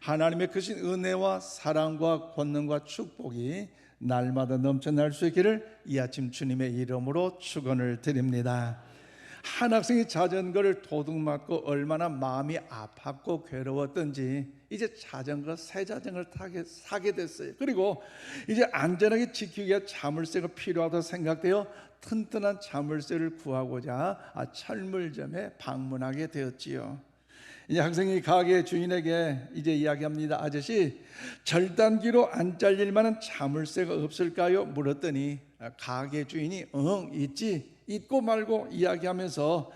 하나님의 크신 은혜와 사랑과 권능과 축복이 날마다 넘쳐날 수 있기를 이 아침 주님의 이름으로 축원을 드립니다. 한 학생이 자전거를 도둑맞고 얼마나 마음이 아팠고 괴로웠던지 이제 새 자전거를 사게 됐어요. 그리고 이제 안전하게 지키기 위해 자물쇠가 필요하다고 생각되어 튼튼한 자물쇠를 구하고자 철물점에 방문하게 되었지요. 이제 학생이 가게 주인에게 이제 이야기합니다. 아저씨, 절단기로 안 잘릴 만한 자물쇠가 없을까요? 물었더니 가게 주인이 있지, 있고 말고 이야기하면서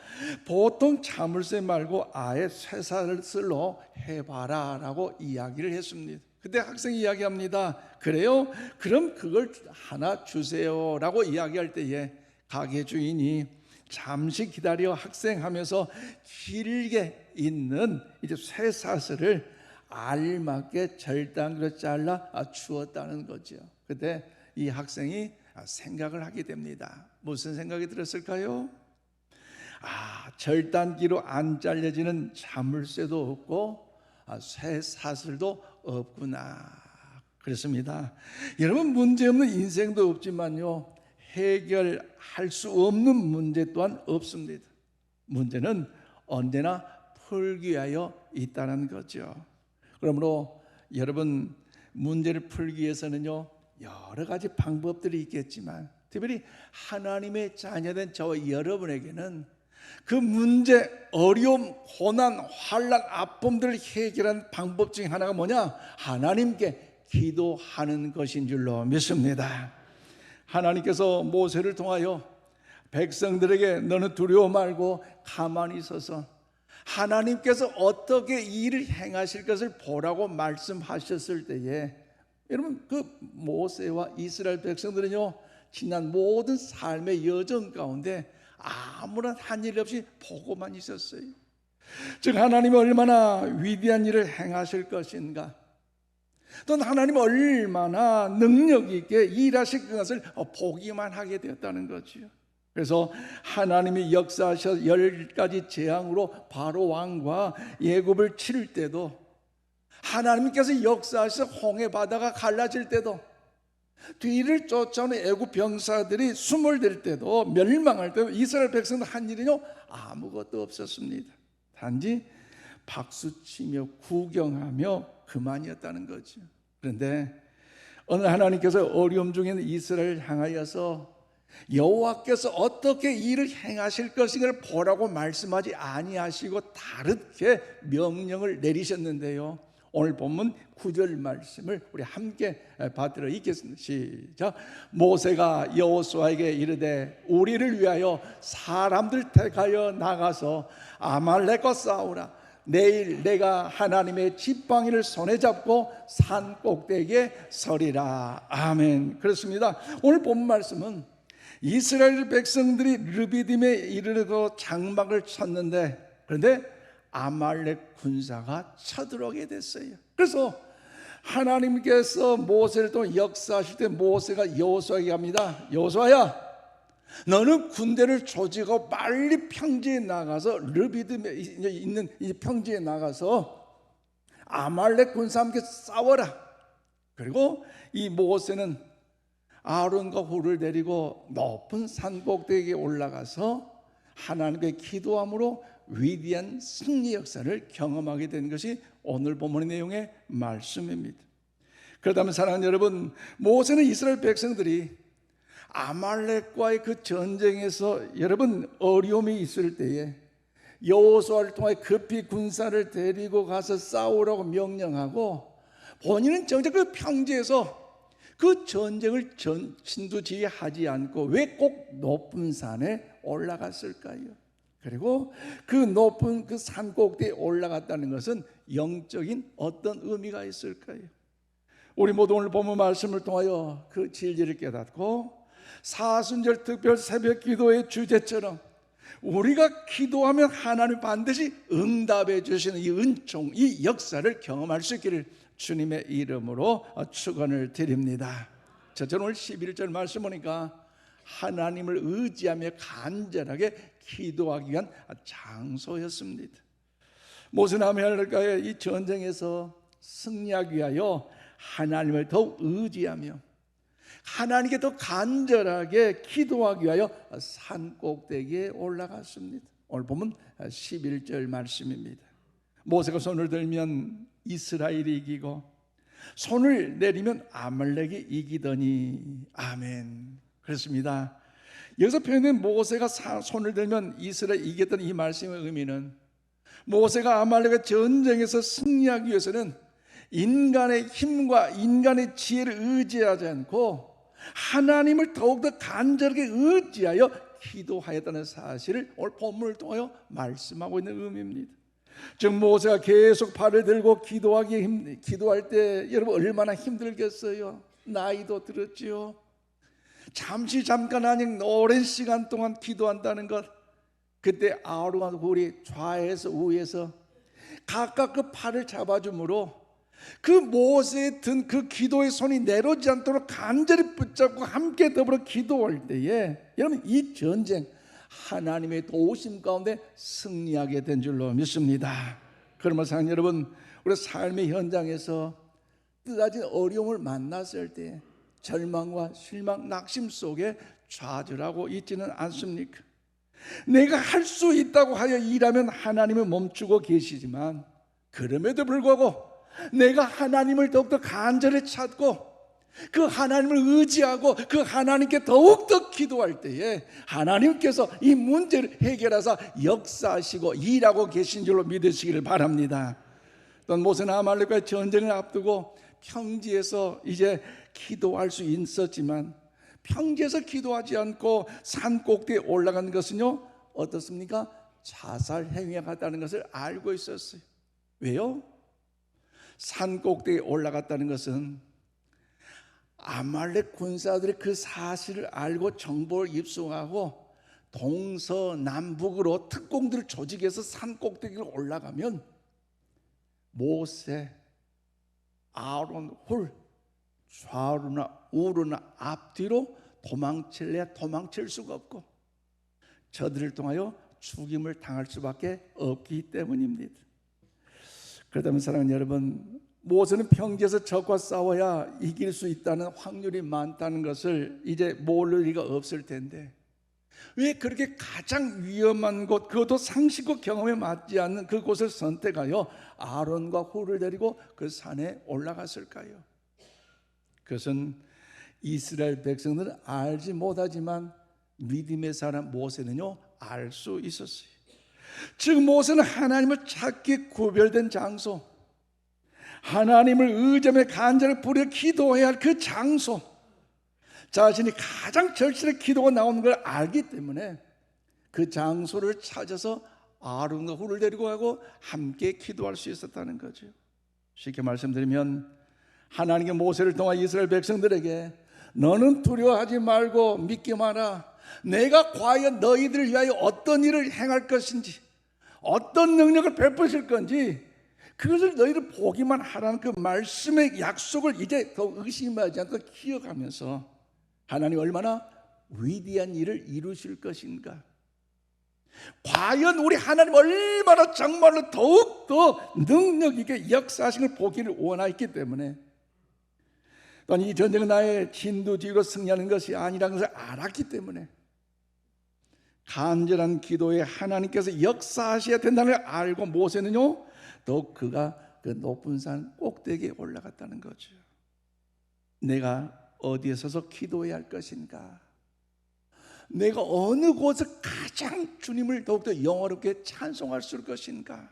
보통 자물쇠 말고 아예 쇠사슬로 해봐라 라고 이야기를 했습니다. 그때 학생이 이야기합니다. 그래요? 그럼 그걸 하나 주세요 라고 이야기할 때에 가게 주인이 잠시 기다려 학생하면서 길게 있는 이제 쇠사슬을 알맞게 절단기로 잘라 주었다는 거죠. 그때 이 학생이 생각을 하게 됩니다. 무슨 생각이 들었을까요? 절단기로 안 잘려지는 자물쇠도 없고 쇠사슬도 없구나. 그렇습니다. 여러분, 문제없는 인생도 없지만요, 해결할 수 없는 문제 또한 없습니다. 문제는 언제나 풀기 위하여 있다는 거죠. 그러므로 여러분, 문제를 풀기 위해서는요, 여러 가지 방법들이 있겠지만 특별히 하나님의 자녀된 저와 여러분에게는 그 문제, 어려움, 고난, 환난, 아픔들을 해결하는 방법 중에 하나가 뭐냐? 하나님께 기도하는 것인 줄로 믿습니다. 하나님께서 모세를 통하여 백성들에게 너는 두려워 말고 가만히 있어서 하나님께서 어떻게 이 일을 행하실 것을 보라고 말씀하셨을 때에 여러분, 그 모세와 이스라엘 백성들은요, 지난 모든 삶의 여정 가운데 아무런 한 일 없이 보고만 있었어요. 즉 하나님이 얼마나 위대한 일을 행하실 것인가, 또는 하나님이 얼마나 능력 있게 일하실 것을 보기만 하게 되었다는 거죠. 그래서 하나님이 역사하셔 10가지 재앙으로 바로 왕과 애굽을 치를 때도, 하나님께서 역사하셔 홍해 바다가 갈라질 때도, 뒤를 쫓아오는 애굽 병사들이 숨을 댈 때도, 멸망할 때도 이스라엘 백성들 한 일은요 아무것도 없었습니다. 단지 박수치며 구경하며 그만이었다는 거죠. 그런데 어느 하나님께서 어려움 중에 있는 이스라엘을 향하여서 여호와께서 어떻게 일을 행하실 것인가를 보라고 말씀하지 아니하시고 다르게 명령을 내리셨는데요, 오늘 본문 9절 말씀을 우리 함께 받들어 읽겠습니다. 시작. 모세가 여호수아에게 이르되 우리를 위하여 사람들 택하여 나가서 아말렉과 싸우라. 내일 내가 하나님의 지팡이를 손에 잡고 산 꼭대기에 서리라. 아멘. 그렇습니다. 오늘 본 말씀은 이스라엘 백성들이 르비딤에 이르러 장막을 쳤는데, 그런데 아말렉 군사가 쳐들어오게 됐어요. 그래서 하나님께서 모세를 또 역사하실 때 모세가 여호수아에게 합니다. 여호수아야, 너는 군대를 조직하고 빨리 평지에 나가서 르비딤에 있는 이 평지에 나가서 아말렉 군사와 함께 싸워라. 그리고 이 모세는 아론과 훌을 데리고 높은 산 꼭대기에 올라가서 하나님께 기도함으로 위대한 승리 역사를 경험하게 된 것이 오늘 본문의 내용의 말씀입니다. 그렇다면 사랑하는 여러분, 모세는 이스라엘 백성들이 아말렉과의 그 전쟁에서 여러분 어려움이 있을 때에 여호수아를 통해 급히 군사를 데리고 가서 싸우라고 명령하고, 본인은 정작 그 평지에서 그 전쟁을 진두지휘하지 않고 왜 꼭 높은 산에 올라갔을까요? 그리고 그 높은 그 산 꼭대기에 올라갔다는 것은 영적인 어떤 의미가 있을까요? 우리 모두 오늘 본문 말씀을 통하여 그 진리를 깨닫고 사순절 특별 새벽 기도의 주제처럼 우리가 기도하면 하나님 반드시 응답해 주시는 이 은총, 이 역사를 경험할 수 있기를 주님의 이름으로 축원을 드립니다. 저는 오늘 11절 말씀 보니까 하나님을 의지하며 간절하게 기도하기 위한 장소였습니다. 모세는 아말렉과의 이 전쟁에서 승리하기 위하여 하나님을 더욱 의지하며 하나님께 더 간절하게 기도하기 위하여 산 꼭대기에 올라갔습니다. 오늘 보면 11절 말씀입니다. 모세가 손을 들면 이스라엘이 이기고 손을 내리면 아말렉이 이기더니. 아멘. 그렇습니다. 여기서 표현된 모세가 손을 들면 이스라엘이 이겼다는 이 말씀의 의미는 모세가 아말렉의 전쟁에서 승리하기 위해서는 인간의 힘과 인간의 지혜를 의지하지 않고 하나님을 더욱더 간절하게 의지하여 기도하였다는 사실을 오늘 본문을 통하여 말씀하고 있는 의미입니다. 즉 모세가 계속 발을 들고 기도할 때 여러분 얼마나 힘들겠어요. 나이도 들었지요. 잠깐 아닌 오랜 시간 동안 기도한다는 것, 그때 아론과 홀이 좌에서 우에서 각각 그 팔을 잡아주므로 그 모세의 든 그 기도의 손이 내려오지 않도록 간절히 붙잡고 함께 더불어 기도할 때에 여러분 이 전쟁 하나님의 도우심 가운데 승리하게 된 줄로 믿습니다. 그러면 사랑하는 여러분, 우리 삶의 현장에서 뜻하진 어려움을 만났을 때 절망과 실망, 낙심 속에 좌절하고 있지는 않습니까? 내가 할 수 있다고 하여 일하면 하나님은 멈추고 계시지만 그럼에도 불구하고 내가 하나님을 더욱더 간절히 찾고 그 하나님을 의지하고 그 하나님께 더욱더 기도할 때에 하나님께서 이 문제를 해결하사 역사하시고 일하고 계신 줄로 믿으시기를 바랍니다. 또한 모세는 아말렉과의 전쟁을 앞두고 평지에서 이제 기도할 수 있었지만 평지에서 기도하지 않고 산 꼭대기에 올라간 것은요 어떻습니까? 자살 행위에 갔다는 것을 알고 있었어요. 왜요? 산 꼭대기에 올라갔다는 것은 아말렉 군사들이 그 사실을 알고 정보를 입수하고 동서남북으로 특공들을 조직해서 산 꼭대기로 올라가면 모세, 아론, 홀 좌우로나 우로나 앞뒤로 도망칠래야 도망칠 수가 없고 저들을 통하여 죽임을 당할 수밖에 없기 때문입니다. 그렇다면 사랑하는 여러분, 모세는 평지에서 적과 싸워야 이길 수 있다는 확률이 많다는 것을 이제 모를 리가 없을 텐데 왜 그렇게 가장 위험한 곳, 그것도 상식과 경험에 맞지 않는 그곳을 선택하여 아론과 홀을 데리고 그 산에 올라갔을까요? 그것은 이스라엘 백성들은 알지 못하지만 믿음의 사람 모세는요 알 수 있었어요. 즉 모세는 하나님을 찾기 구별된 장소, 하나님을 의점에 간절히 부려 기도해야 할 그 장소, 자신이 가장 절실한 기도가 나오는 걸 알기 때문에 그 장소를 찾아서 아론과 홀을 데리고 가고 함께 기도할 수 있었다는 거죠. 쉽게 말씀드리면 하나님께 모세를 통한 이스라엘 백성들에게 너는 두려워하지 말고 믿기 마라. 내가 과연 너희들을 위하여 어떤 일을 행할 것인지, 어떤 능력을 베푸실 건지 그것을 너희를 보기만 하라는 그 말씀의 약속을 이제 더 의심하지 않고 기억하면서 하나님 얼마나 위대한 일을 이루실 것인가, 과연 우리 하나님 얼마나 정말로 더욱더 능력 있게 역사하신 걸 보기를 원하였기 때문에 또한 이 전쟁은 나의 진두지휘로 승리하는 것이 아니라는 것을 알았기 때문에 간절한 기도에 하나님께서 역사하셔야 된다는 걸 알고 모세는요 더욱 그가 그 높은 산 꼭대기에 올라갔다는 거죠. 내가 어디에 서서 기도해야 할 것인가, 내가 어느 곳에 가장 주님을 더욱더 영화롭게 찬송할 수 있을 것인가,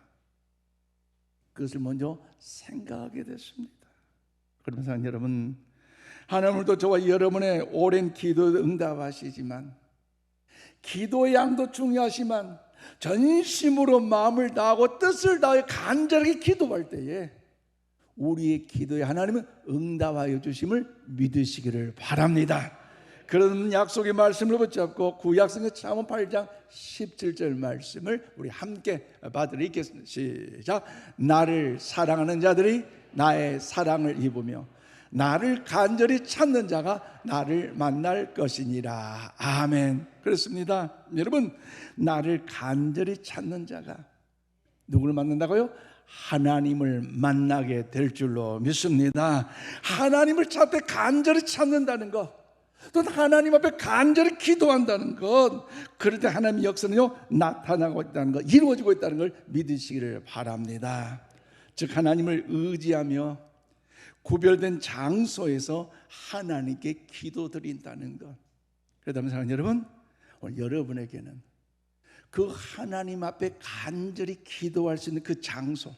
그것을 먼저 생각하게 됐습니다. 그러면서 여러분, 하나님도 저와 여러분의 오랜 기도에 응답하시지만 기도의 양도 중요하지만 전심으로 마음을 다하고 뜻을 다해 간절하게 기도할 때에 우리의 기도에 하나님은 응답하여 주심을 믿으시기를 바랍니다. 그런 약속의 말씀을 붙잡고 구약성경 잠언 8장 17절 말씀을 우리 함께 받으러 읽겠습니다. 시작. 나를 사랑하는 자들이 나의 사랑을 입으며 나를 간절히 찾는 자가 나를 만날 것이니라. 아멘. 그렇습니다. 여러분, 나를 간절히 찾는 자가 누구를 만난다고요? 하나님을 만나게 될 줄로 믿습니다. 하나님을 찾되 간절히 찾는다는 것, 또 하나님 앞에 간절히 기도한다는 것, 그럴 때 하나님의 역사는요 나타나고 있다는 것, 이루어지고 있다는 걸 믿으시기를 바랍니다. 즉 하나님을 의지하며 구별된 장소에서 하나님께 기도드린다는 것. 그렇다면 사랑하는 여러분, 오늘 여러분에게는 그 하나님 앞에 간절히 기도할 수 있는 그 장소,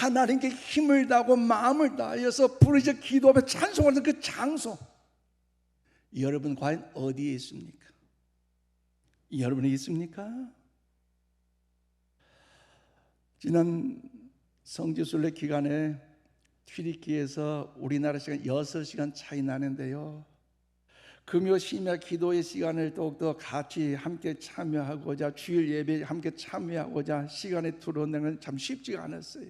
하나님께 힘을 다하고 마음을 다하여서 부르짖어 기도하며 찬송하는 그 장소, 여러분 과연 어디에 있습니까? 여러분이 있습니까? 지난 성지순례 기간에 튀르키예에서 우리나라 시간 6시간 차이 나는데요, 금요 심야 기도의 시간을 더욱더 같이 함께 참여하고자, 주일 예배에 함께 참여하고자 시간에 들어오는 건 참 쉽지가 않았어요.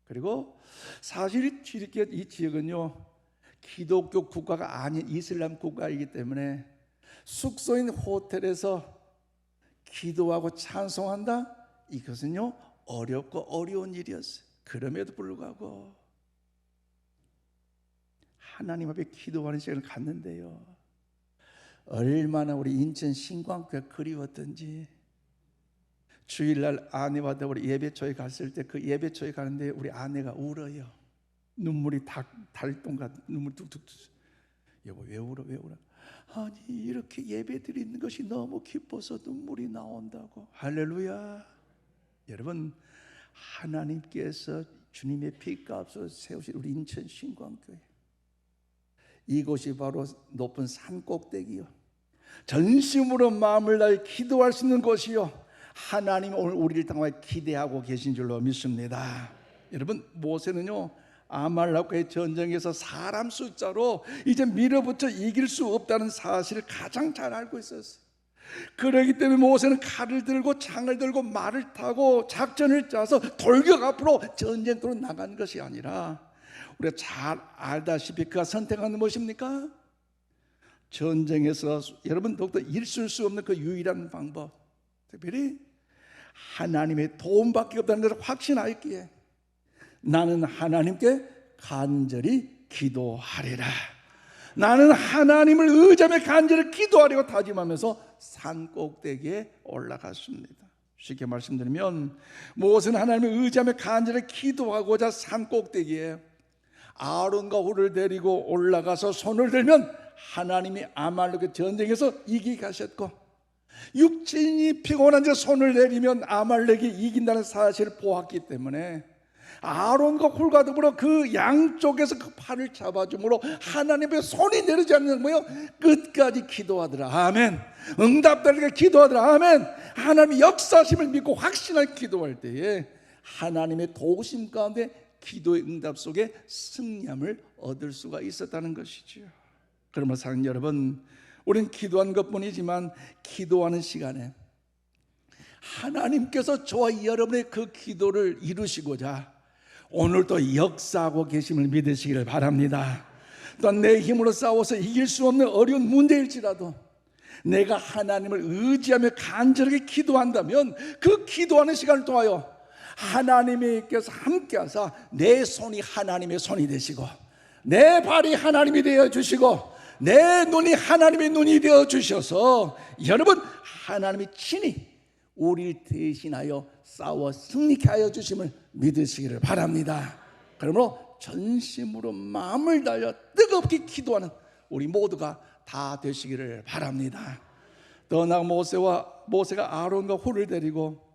그리고 사실 튀르키예 이 지역은요 기독교 국가가 아닌 이슬람 국가이기 때문에 숙소인 호텔에서 기도하고 찬송한다, 이것은요 어렵고 어려운 일이었어요. 그럼에도 불구하고 하나님 앞에 기도하는 시간을 갖는데요, 얼마나 우리 인천 신광교회가 그리웠던지. 주일날 아내와 더불어 예배초에 갔을 때 그 예배초에 가는데 우리 아내가 울어요. 눈물이 달동같 눈물 뚝뚝. 여보 왜 울어? 왜 울어? 아니 이렇게 예배 드리는 것이 너무 기뻐서 눈물이 나온다고. 할렐루야. 여러분, 하나님께서 주님의 피값으로 세우신 우리 인천 신광교회, 이곳이 바로 높은 산 꼭대기요, 전심으로 마음을 다해 기도할 수 있는 곳이요, 하나님 오늘 우리를 향해 기대하고 계신 줄로 믿습니다. 여러분, 모세는요 아말렉과의 전쟁에서 사람 숫자로 이제 밀어붙여 이길 수 없다는 사실을 가장 잘 알고 있었어요. 그러기 때문에 모세는 칼을 들고 창을 들고 말을 타고 작전을 짜서 돌격 앞으로 전쟁터로 나간 것이 아니라, 우리가 잘 알다시피 그가 선택한 무엇입니까? 전쟁에서 여러분 더욱더 있을 수 없는 그 유일한 방법, 특별히 하나님의 도움밖에 없다는 것을 확신하였기에 나는 하나님께 간절히 기도하리라, 나는 하나님을 의지하며 간절히 기도하려고 다짐하면서 산 꼭대기에 올라갔습니다. 쉽게 말씀드리면 모세는 하나님을 의지하며 간절히 기도하고자 산 꼭대기에 아론과 홀을 데리고 올라가서 손을 들면 하나님이 아말렉의 전쟁에서 이기게 하셨고, 육신이 피곤한 자 손을 내리면 아말렉이 이긴다는 사실을 보았기 때문에 아론과 홀과 더불어 그 양쪽에서 그 팔을 잡아줌으로 하나님의 손이 내리지 않는 거예요. 끝까지 기도하더라. 아멘. 응답되게 기도하더라. 아멘. 하나님의 역사심을 믿고 확신하게 기도할 때에 하나님의 도우심 가운데 기도의 응답 속에 승리함을 얻을 수가 있었다는 것이죠. 그러므로 사랑하는 여러분, 우리는 기도한 것뿐이지만 기도하는 시간에 하나님께서 저와 여러분의 그 기도를 이루시고자 오늘도 역사하고 계심을 믿으시기를 바랍니다. 또한 내 힘으로 싸워서 이길 수 없는 어려운 문제일지라도 내가 하나님을 의지하며 간절하게 기도한다면 그 기도하는 시간을 통하여 하나님께서 함께하사 내 손이 하나님의 손이 되시고, 내 발이 하나님이 되어 주시고, 내 눈이 하나님의 눈이 되어 주셔서 여러분 하나님이 친히 우리를 대신하여 싸워 승리케 하여 주심을 믿으시기를 바랍니다. 그러므로 전심으로 마음을 다하여 뜨겁게 기도하는 우리 모두가 다 되시기를 바랍니다. 또 나아가 모세가 아론과 홀을 데리고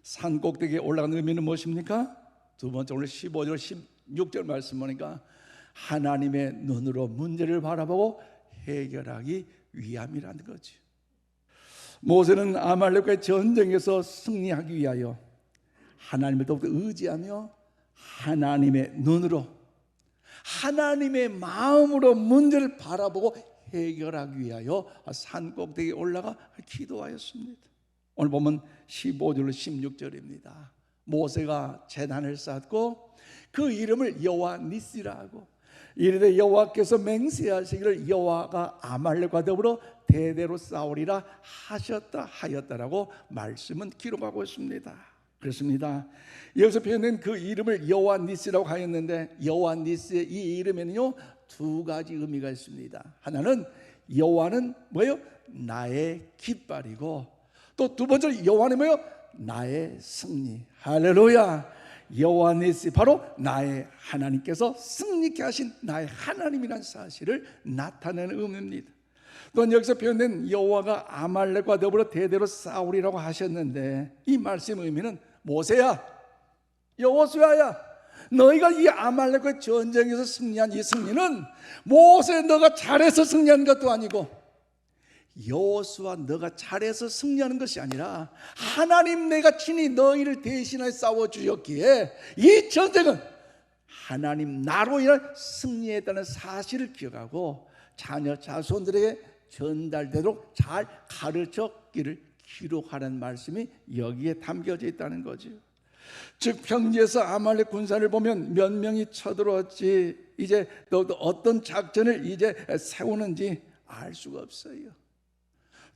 산 꼭대기에 올라간 의미는 무엇입니까? 두 번째, 오늘 15절 16절 말씀 보니까 하나님의 눈으로 문제를 바라보고 해결하기 위함이라는 거죠. 모세는 아말렉과의 전쟁에서 승리하기 위하여 하나님을 더욱더 의지하며 하나님의 눈으로, 하나님의 마음으로 문제를 바라보고 해결하기 위하여 산 꼭대기에 올라가 기도하였습니다. 오늘 보면 15절로 16절입니다. 모세가 제단을 쌓고 그 이름을 여호와 니시라 하고, 이르되 여호와께서 맹세하시기를 여호와가 아말렉과 더불어 대대로 싸우리라 하셨다 하였다라고 말씀은 기록하고 있습니다. 그렇습니다. 여기서 표현된 그 이름을 여호와 니스라고 하였는데, 여호와 니스의 이 이름에는요 두 가지 의미가 있습니다. 하나는 여호와는 뭐예요? 나의 깃발이고, 또 두 번째로 여호와는 뭐예요? 나의 승리. 할렐루야. 여호와 니스, 바로 나의 하나님께서 승리케 하신 나의 하나님이라는 사실을 나타내는 의미입니다. 또 여기서 표현된 여호와가 아말렉과 더불어 대대로 싸우리라고 하셨는데, 이 말씀의 의미는 모세야, 여호수아야, 너희가 이 아말렉과 전쟁에서 승리한 이 승리는 모세 너가 잘해서 승리한 것도 아니고, 여호수아 너가 잘해서 승리하는 것이 아니라 하나님 내가 친히 너희를 대신하여 싸워주셨기에 이 전쟁은 하나님 나로 인한 승리했다는 사실을 기억하고 자녀 자손들에게 전달되도록 잘 가르쳤기를 기록하는 말씀이 여기에 담겨져 있다는 거죠. 즉 평지에서 아말렉 군사를 보면 몇 명이 쳐들어왔지, 이제 또 어떤 작전을 이제 세우는지 알 수가 없어요.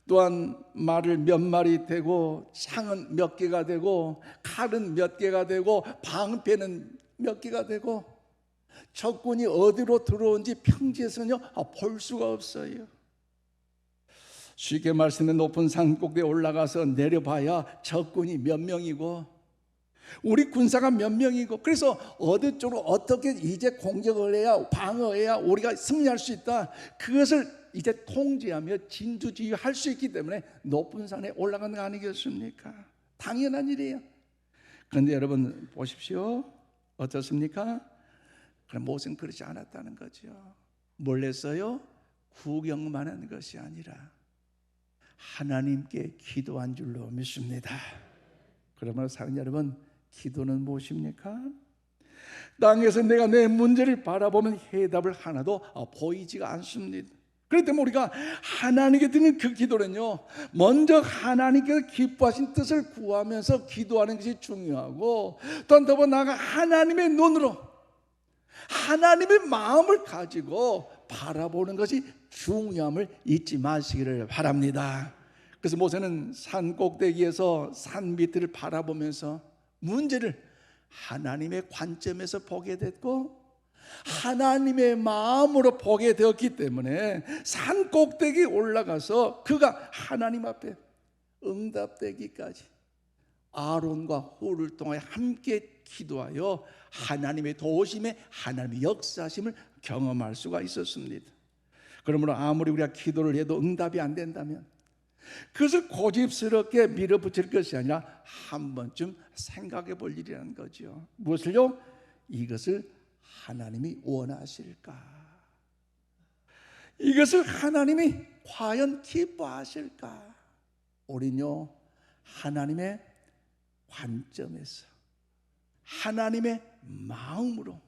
또한 말을 몇 마리 되고, 창은 몇 개가 되고, 칼은 몇 개가 되고, 방패는 몇 개가 되고, 적군이 어디로 들어온지 평지에서는요 볼 수가 없어요. 쉽게 말씀해 높은 산 꼭대기에 올라가서 내려봐야 적군이 몇 명이고 우리 군사가 몇 명이고, 그래서 어느 쪽으로 어떻게 이제 공격을 해야, 방어해야 우리가 승리할 수 있다, 그것을 이제 통제하며 진두지휘할 수 있기 때문에 높은 산에 올라가는 거 아니겠습니까? 당연한 일이에요. 그런데 여러분 보십시오. 어떻습니까? 그럼 모세는 그렇지 않았다는 거죠. 뭘 했어요? 구경만 한 것이 아니라 하나님께 기도한 줄로 믿습니다. 그러므로 사랑하는 여러분, 기도는 무엇입니까? 땅에서 내가 내 문제를 바라보면 해답을 하나도 보이지가 않습니다. 그렇기 때문에 우리가 하나님께 드리는 그 기도는요, 먼저 하나님께서 기뻐하신 뜻을 구하면서 기도하는 것이 중요하고, 또한 더 나아가 하나님의 눈으로 하나님의 마음을 가지고 바라보는 것이 중요함을 잊지 마시기를 바랍니다. 그래서 모세는 산 꼭대기에서 산 밑을 바라보면서 문제를 하나님의 관점에서 보게 됐고 하나님의 마음으로 보게 되었기 때문에 산 꼭대기에 올라가서 그가 하나님 앞에 응답되기까지 아론과 홀을 통해 함께 기도하여 하나님의 도우심에 하나님의 역사심을 경험할 수가 있었습니다. 그러므로 아무리 우리가 기도를 해도 응답이 안 된다면 그것을 고집스럽게 밀어붙일 것이 아니라 한 번쯤 생각해 볼 일이라는 거죠. 무엇을요? 이것을 하나님이 원하실까? 이것을 하나님이 과연 기뻐하실까? 우리는요, 하나님의 관점에서 하나님의 마음으로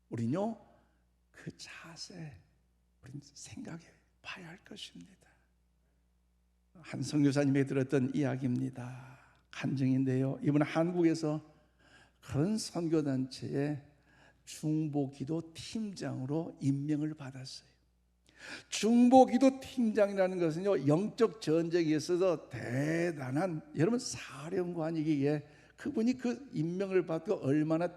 우리는요 그 자세 우리는 생각해 봐야 할 것입니다. 한 선교사님이 들었던 이야기입니다. 간증인데요, 이분은 한국에서 큰 선교단체의 중보기도 팀장으로 임명을 받았어요. 중보기도 팀장이라는 것은요, 영적 전쟁에 있어서 대단한 여러분 사령관이기에 그분이 그 임명을 받고 얼마나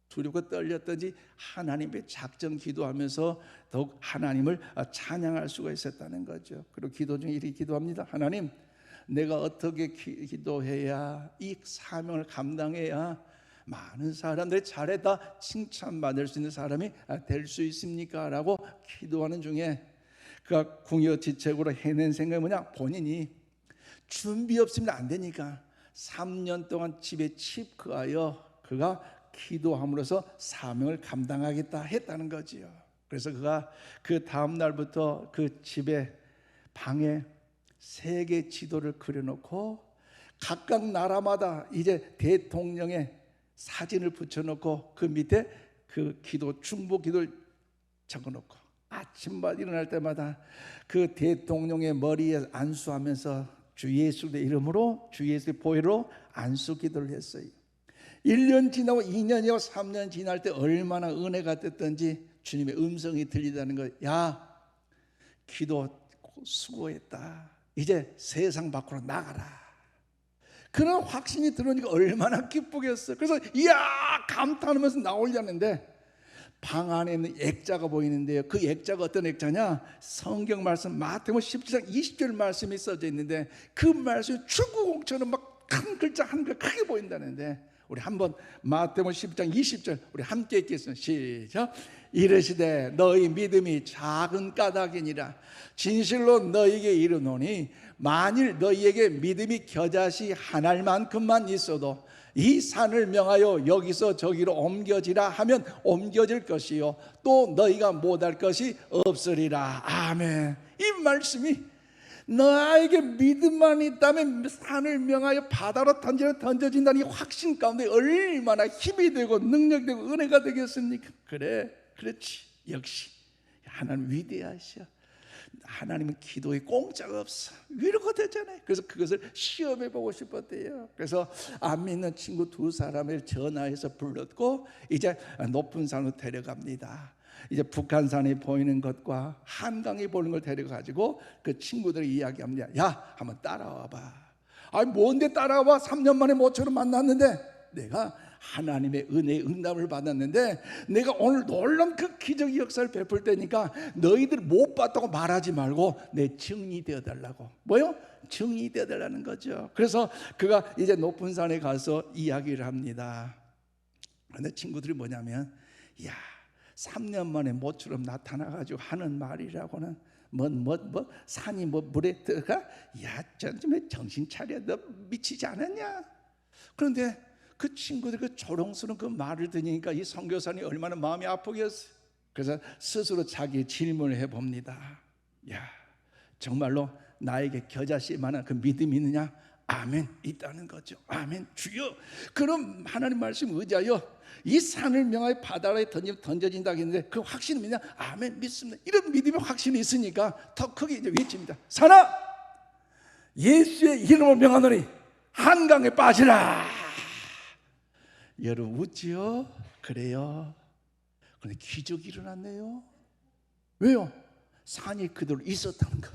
두렵고 떨렸던지 하나님의 작정 기도하면서 더욱 하나님을 찬양할 수가 있었다는 거죠. 그리고 기도 중에 이렇게 기도합니다. 하나님, 내가 어떻게 기도해야 이 사명을 감당해야 많은 사람들이 잘했다 칭찬받을 수 있는 사람이 될 수 있습니까? 라고 기도하는 중에 그가 궁여지책으로 해낸 생각이 뭐냐? 본인이 준비 없으면 안 되니까 3년 동안 집에 칩거하여 그가 기도함으로써 사명을 감당하겠다 했다는 거지요. 그래서 그가 그 다음 날부터 그 집에 방에 세계 지도를 그려놓고 각각 나라마다 이제 대통령의 사진을 붙여놓고 그 밑에 그 기도 중보 기도를 적어놓고 아침마다 일어날 때마다 그 대통령의 머리에 안수하면서 주 예수의 이름으로 주 예수의 보혈로 안수 기도를 했어요. 1년 지나고 2년이고 3년 지날 때 얼마나 은혜가 됐던지 주님의 음성이 들리다는 거예요. 야, 기도 수고했다. 이제 세상 밖으로 나가라. 그런 확신이 들어오니까 얼마나 기쁘겠어. 그래서 이야 감탄하면서 나오려는데 방 안에 있는 액자가 보이는데요. 그 액자가 어떤 액자냐? 성경 말씀 마태복음 17장 20절 말씀이 써져 있는데 그 말씀이 축구공처럼 막 큰 글자 한 글 크게 보인다는데 우리 한번 마태복음 10장 20절 우리 함께 읽겠습니다. 시작. 이르시되 너희 믿음이 작은 까닭이니라. 진실로 너희에게 이르노니 만일 너희에게 믿음이 겨자씨 한 알만큼만 있어도 이 산을 명하여 여기서 저기로 옮겨지라 하면 옮겨질 것이요 또 너희가 못할 것이 없으리라. 아멘. 이 말씀이 너에게 믿음만 있다면 산을 명하여 바다로 던져진다는 이 확신 가운데 얼마나 힘이 되고 능력이 되고 은혜가 되겠습니까? 그래, 그렇지. 역시 하나님 위대하셔. 하나님은 기도에 공짜가 없어. 위로가 되잖아요. 그래서 그것을 시험해 보고 싶었대요. 그래서 안 믿는 친구 두 사람을 전화해서 불렀고 이제 높은 산으로 데려갑니다. 이제 북한산이 보이는 것과 한강이 보이는 걸 데려가지고 그 친구들이 이야기합니다. 야, 한번 따라와봐. 아니 뭔데 따라와? 3년 만에 모처럼 만났는데 내가 하나님의 은혜의 응답을 받았는데 내가 오늘 놀라운 그 기적의 역사를 베풀 테니까 너희들 못 봤다고 말하지 말고 내 증인이 되어달라고. 뭐요? 증인이 되어달라는 거죠. 그래서 그가 이제 높은 산에 가서 이야기를 합니다. 그런데 친구들이 뭐냐면 야 3년 만에 모처럼 나타나가지고 하는 말이라고는 산이 물에 들어가? 야, 좀 정신 차려. 너 미치지 않았냐? 그런데 그 친구들 그 조롱스러운 그 말을 들으니까 이 선교사님이 얼마나 마음이 아프겠어요. 그래서 스스로 자기 질문을 해봅니다. 야, 정말로 나에게 겨자씨만한 그 믿음이 있느냐? 아멘. 있다는 거죠. 아멘. 주여. 그럼 하나님 말씀 의지하여 이 산을 명하여 바다에 던져진다 했는데 그 확신이 뭐냐? 아멘. 믿습니다. 이런 믿음의 확신이 있으니까 더 크게 이제 외칩니다. 산아, 예수의 이름을 명하노니 한강에 빠지라. 여러분 웃지요? 그래요. 그런데 기적이 일어났네요. 왜요? 산이 그대로 있었다는 거.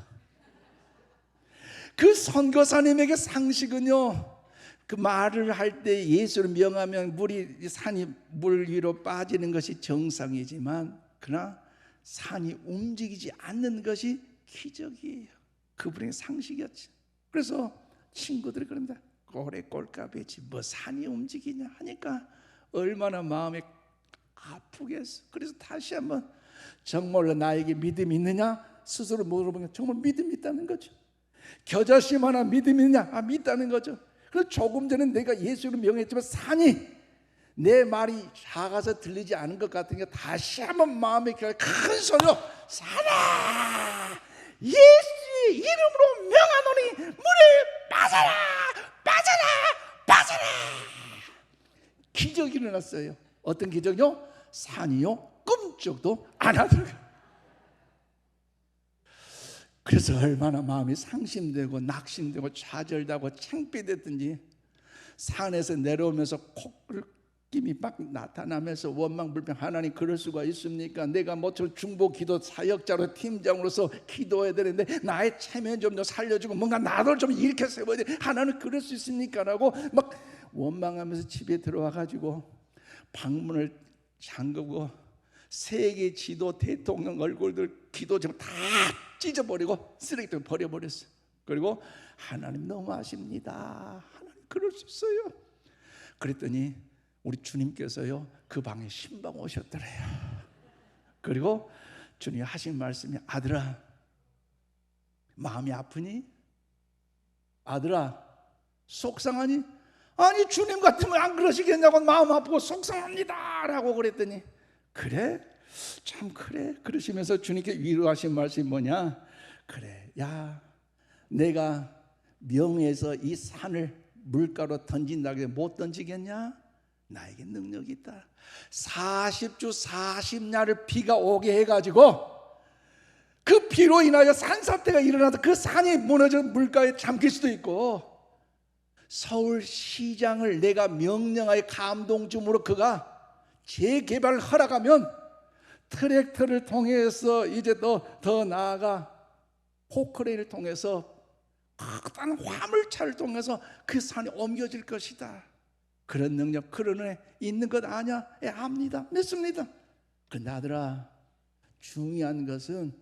그 선교사님에게 상식은요, 그 말을 할 때 예수를 명하면 산이 물 위로 빠지는 것이 정상이지만 그러나 산이 움직이지 않는 것이 기적이에요. 그분의 상식이었죠. 그래서 친구들이 그럽니다. 꼴에 꼴값이지 뭐 산이 움직이냐 하니까 얼마나 마음이 아프겠어. 그래서 다시 한번 정말로 나에게 믿음이 있느냐 스스로 물어보면 정말 믿음이 있다는 거죠. 겨자씨만한 믿음이 있느냐? 아, 믿다는 거죠. 그래서 조금 전에 내가 예수를 명했지만 산이 내 말이 작아서 들리지 않은 것 같으니까 다시 한번 마음에 큰 소리로 산아 예수의 이름으로 명하노니 물에 빠져라 빠져라 빠져라. 기적이 일어났어요. 어떤 기적이요? 산이요 꿈쩍도 안 하더라고요. 그래서 얼마나 마음이 상심되고 낙심되고 좌절되고 창피됐든지 산에서 내려오면서 콧물김이 막 나타나면서 원망불평. 하나님 그럴 수가 있습니까? 내가 모처럼 중보기도 사역자로 팀장으로서 기도해야 되는데 나의 체면 좀 살려주고 뭔가 나도 좀 일으켜 세워야 돼. 하나님 그럴 수 있습니까? 라고 막 원망하면서 집에 들어와가지고 방문을 잠그고 세계 지도 대통령 얼굴들 기도 좀 다 찢어버리고 쓰레기통에 버려버렸어요. 그리고 하나님 너무 아십니다. 하나님 그럴 수 있어요. 그랬더니 우리 주님께서요 그 방에 신방 오셨더래요. 그리고 주님이 하신 말씀이 아들아 마음이 아프니? 아들아 속상하니? 아니 주님 같으면 안 그러시겠냐고 마음 아프고 속상합니다 라고 그랬더니 그래? 참 그래? 그러시면서 주님께 위로하신 말씀이 뭐냐? 그래 야 내가 명해서 이 산을 물가로 던진다고 해서 못 던지겠냐? 나에게 능력이 있다. 40주 40야를 비가 오게 해가지고 그 비로 인하여 산사태가 일어나서 그 산이 무너져 물가에 잠길 수도 있고 서울시장을 내가 명령하여 감동 줌으로 그가 재개발을 허락하면 트랙터를 통해서 이제 더 나아가 포크레인을 통해서 커다란 화물차를 통해서 그 산이 옮겨질 것이다. 그런 능력, 그런 은혜 있는 것 아냐? 예, 압니다. 믿습니다. 그런데 아들아, 중요한 것은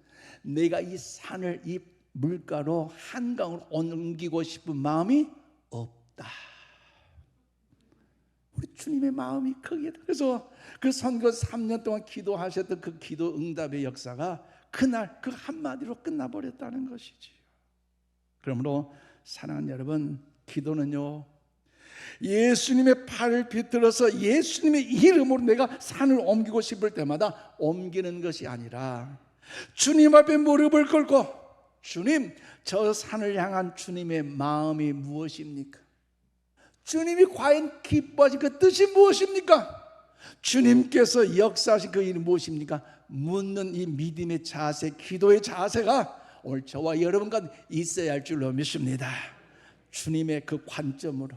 내가 이 산을 이 물가로 한강으로 옮기고 싶은 마음이 없다. 우리 주님의 마음이 크게. 그래서 그 선거 3년 동안 기도하셨던 그 기도 응답의 역사가 그날 그 한마디로 끝나버렸다는 것이지요. 그러므로 사랑하는 여러분, 기도는요, 예수님의 팔을 비틀어서 예수님의 이름으로 내가 산을 옮기고 싶을 때마다 옮기는 것이 아니라 주님 앞에 무릎을 꿇고, 주님, 저 산을 향한 주님의 마음이 무엇입니까? 주님이 과연 기뻐하신 그 뜻이 무엇입니까? 주님께서 역사하신 그 일이 무엇입니까? 묻는 이 믿음의 자세, 기도의 자세가 오늘 저와 여러분과 있어야 할 줄로 믿습니다. 주님의 그 관점으로,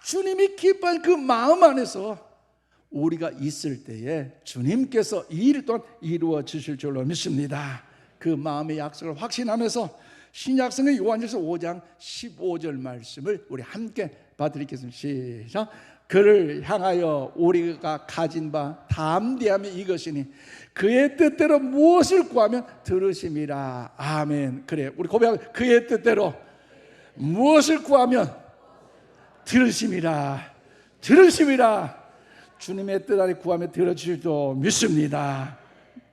주님이 기뻐한 그 마음 안에서 우리가 있을 때에 주님께서 이 일 또한 이루어 주실 줄로 믿습니다. 그 마음의 약속을 확신하면서 신약성의 요한일서 5장 15절 말씀을 우리 함께 봐드리겠습니다. 시작. 그를 향하여 우리가 가진 바 담대함이 이것이니 그의 뜻대로 무엇을 구하면 들으심이라. 아멘. 그래, 우리 고백하고, 그의 뜻대로 무엇을 구하면 들으심이라. 들으심이라. 주님의 뜻 안에 구하면 들어주실 줄 믿습니다.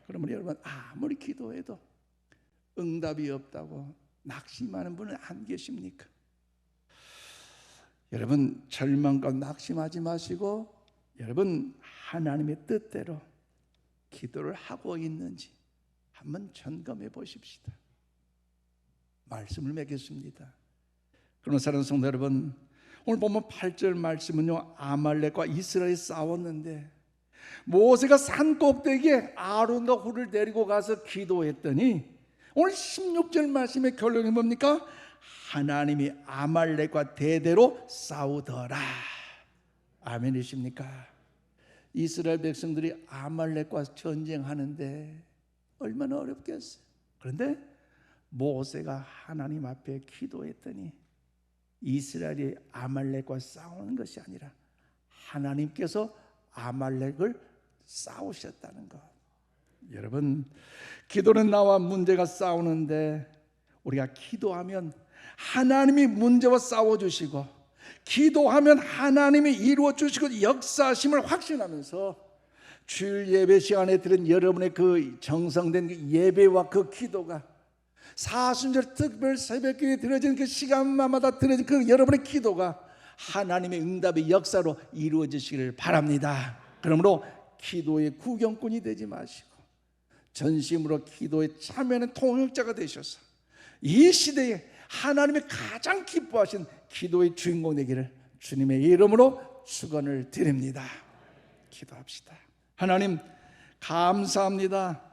그러면 여러분, 아무리 기도해도 응답이 없다고 낙심하는 분은 안 계십니까? 여러분, 절망과 낙심하지 마시고 여러분, 하나님의 뜻대로 기도를 하고 있는지 한번 점검해 보십시다. 말씀을 맺겠습니다. 그러나 사랑하는 성도 여러분, 오늘 보면 8절 말씀은요, 아말렉과 이스라엘이 싸웠는데 모세가 산 꼭대기에 아론과 훌을 데리고 가서 기도했더니 오늘 16절 말씀의 결론이 뭡니까? 하나님이 아말렉과 대대로 싸우더라. 아멘이십니까? 이스라엘 백성들이 아말렉과 전쟁하는데 얼마나 어렵겠어요. 그런데 모세가 하나님 앞에 기도했더니 이스라엘이 아말렉과 싸우는 것이 아니라 하나님께서 아말렉을 싸우셨다는 것. 여러분, 기도는 나와 문제가 싸우는데 우리가 기도하면 하나님이 문제와 싸워주시고, 기도하면 하나님이 이루어주시고 역사하심을 확신하면서 주일 예배 시간에 드린 여러분의 그 정성된 그 예배와 그 기도가 사순절 특별 새벽기도에 드려진 그 시간마다 드려진 그 여러분의 기도가 하나님의 응답의 역사로 이루어지시기를 바랍니다. 그러므로 기도의 구경꾼이 되지 마시고 전심으로 기도에 참여하는 통역자가 되셔서 이 시대에 하나님이 가장 기뻐하신 기도의 주인공 되기를 주님의 이름으로 축원을 드립니다. 기도합시다. 하나님, 감사합니다.